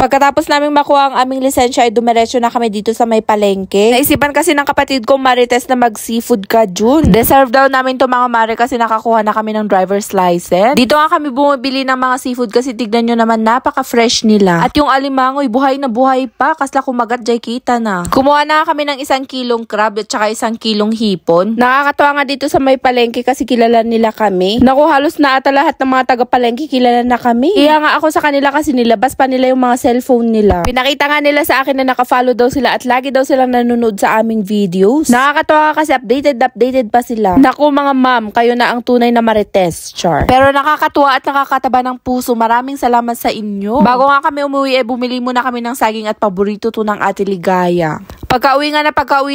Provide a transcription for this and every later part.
Pagkatapos namin makuha ang aming lisensya ay dumiretso na kami dito sa may palengke. Naisipan kasi ng kapatid kong Marites na mag-seafood ka June. Deserve daw namin to mga mare kasi nakakuha na kami ng driver's license. Dito nga kami bumibili ng mga seafood kasi tignan nyo naman napaka-fresh nila. At yung alimangoy buhay na buhay pa kasla kumagat jay kita na. Kumuha na kami ng 1 kilong crab at saka 1 kilong hipon. Nakakatawa nga dito sa may palengke kasi kilala nila kami. Naku, halos na ata lahat ng mga taga-palengke kilala na kami. Kaya nga ako sa kanila kasi nilabas pa nila yung mga cellphone nila. Pinakita nga nila sa akin na naka-follow daw sila at lagi daw silang nanonood sa aming videos. Nakakatawa kasi updated pa sila. Naku mga ma'am, kayo na ang tunay na Marites, char. Pero nakakatuwa at nakakataba ng puso. Maraming salamat sa inyo. Bago nga kami umuwi bumili muna kami ng saging at paborito to ng Ate Ligaya. Pagka-uwi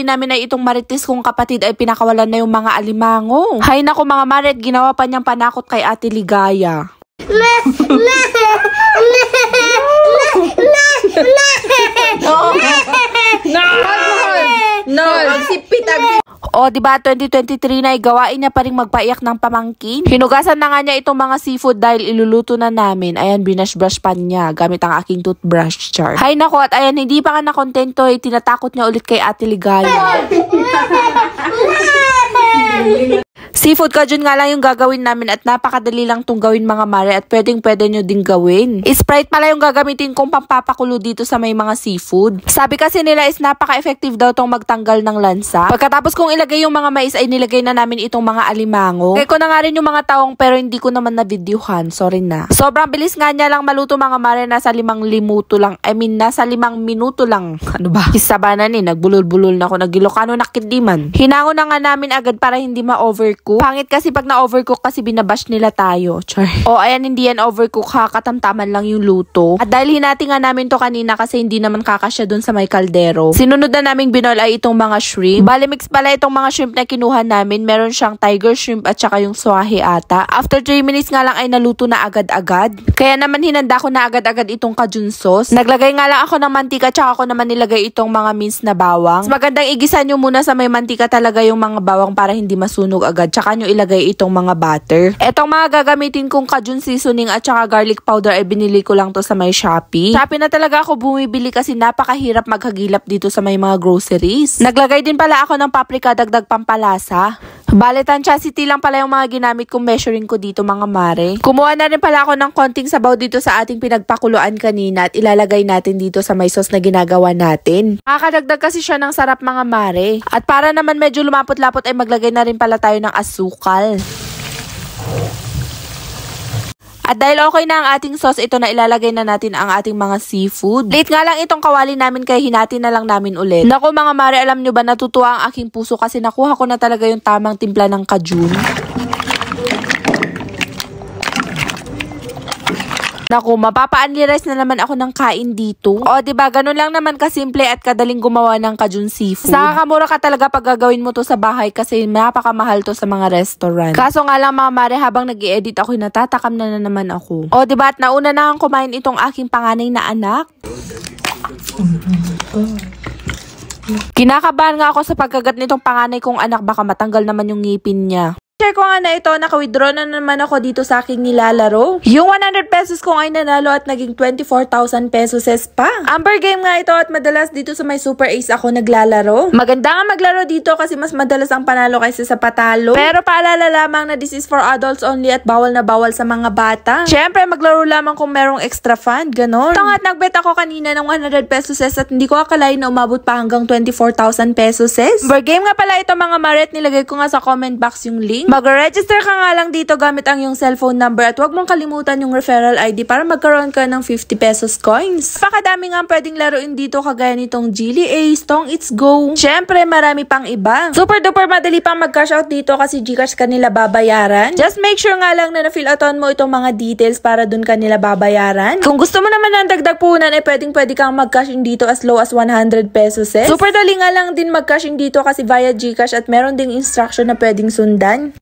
namin ay itong Marites kong kapatid ay pinakawalan na yung mga alimango. Hay naku mga Maret, ginawa pa niyang panakot kay Ate Ligaya. O, diba, 2023 na gawain niya pa rin magpaiyak ng pamangkin. Hinugasan na nga niya itong mga seafood dahil iluluto na namin. Ayan, binash-brush pa niya gamit ang aking toothbrush, char. Hay nako, at ayan, hindi pa ka nakontento, tinatakot niya ulit kay Ate Ligaya. Seafood ka dyan nga lang yung gagawin namin at napakadali lang itong gawin mga mare at pwedeng-pwede nyo din gawin. Sprite pala yung gagamitin kong pampapakulo dito sa may mga seafood. Sabi kasi nila is napaka-effective daw itong magtanggal ng lansa. Pagkatapos kong ilagay yung mga mais ay nilagay na namin itong mga alimango. Kaya ko na nga rin yung mga tawong pero hindi ko naman na-videohan. Sorry na. Sobrang bilis nga niya lang maluto mga mare, nasa 5 minuto lang. Nasa 5 minuto lang. Ano ba? Kisabanan nagbulol-bulol na ako, nagilokano nakidiman. Hinango na nga namin agad para hindi ma-overcook. Pangit kasi pag na-overcook kasi binabash nila tayo. Char. O ayan, hindi yan overcook ha. Katamtaman lang yung luto. At dahil hinati nga namin to kanina kasi hindi naman kakasya dun sa may kaldero. Sinunod na naming binol ay itong mga shrimp. Bali mix pala itong mga shrimp na kinuha namin. Meron siyang tiger shrimp at saka yung swahe ata. After 3 minutes nga lang ay naluto na agad-agad. Kaya naman hinanda ko na agad-agad itong cajun sauce. Naglagay nga lang ako ng mantika at saka ako naman nilagay itong mga minced na bawang. Mas magandang igisa nyo muna sa may mantika talaga yung mga bawang para hindi masunog agad. Tsaka nyo ilagay itong mga butter. Etong mga gagamitin kong cajun seasoning at saka garlic powder ay binili ko lang to sa may Shopee. Shopee na talaga ako bumibili kasi napakahirap maghagilap dito sa may mga groceries. Naglagay din pala ako ng paprika dagdag pampalasa. Bale, Tansya City lang pala yung mga ginamit kong measuring ko dito mga mare. Kumuha na rin pala ako ng konting sabaw dito sa ating pinagpakuluan kanina at ilalagay natin dito sa may sauce na ginagawa natin. Makakadagdag kasi siya ng sarap mga mare. At para naman medyo lumapot-lapot ay maglagay na rin pala tayo ng asukal. At dahil okay na ang ating sauce, ito na ilalagay na natin ang ating mga seafood. Late nga lang itong kawali namin kaya hinati na lang namin ulit. Naku mga mare, alam nyo ba, natutuwa ang aking puso kasi nakuha ko na talaga yung tamang timpla ng cajun. Naku, mapapa-unli-rice na naman ako ng kain dito. O, diba, ganun lang naman kasimple at kadaling gumawa ng cajun seafood. Nakakamura ka talaga pag gagawin mo to sa bahay kasi napakamahal to sa mga restaurant. Kaso nga lang mga mare, habang nag-i-edit ako, natatakam na naman ako. O, diba, at nauna na akong kumain itong aking panganay na anak. Kinakabahan nga ako sa pagkagat nitong panganay kong anak, baka matanggal naman yung ngipin niya. Share ko nga na ito, naka-withdraw na naman ako dito sa aking nilalaro. Yung 100 pesos ko ay nanalo at naging 24,000 pesos pa. Amber game nga ito at madalas dito sa may Super Ace ako naglalaro. Maganda nga maglaro dito kasi mas madalas ang panalo kaysa sa patalo. Pero paalala lamang na this is for adults only at bawal na bawal sa mga bata. Syempre maglaro lamang kung merong extra fund, ganon. Ito nga at nagbet ako kanina ng 100 pesos at hindi ko akalain na umabot pa hanggang 24,000 pesos. Amber game nga pala ito mga maret, nilagay ko nga sa comment box yung link. Mag-register ka nga lang dito gamit ang yung cellphone number at huwag mong kalimutan yung referral ID para magkaroon ka ng 50 pesos coins. Pakadami nga pwedeng laruin dito kagaya nitong Geely Ace, Tong It's Go. Syempre marami pang iba. Super duper madali pang mag-cash out dito kasi GCash kanila babayaran. Just make sure nga lang na na-fill outon mo itong mga details para dun kanila babayaran. Kung gusto mo naman ng dagdag puhunan ay pwede kang mag-cash in dito as low as 100 pesos. Super dali nga lang din mag-cash in dito kasi via GCash at meron ding instruction na pwedeng sundan.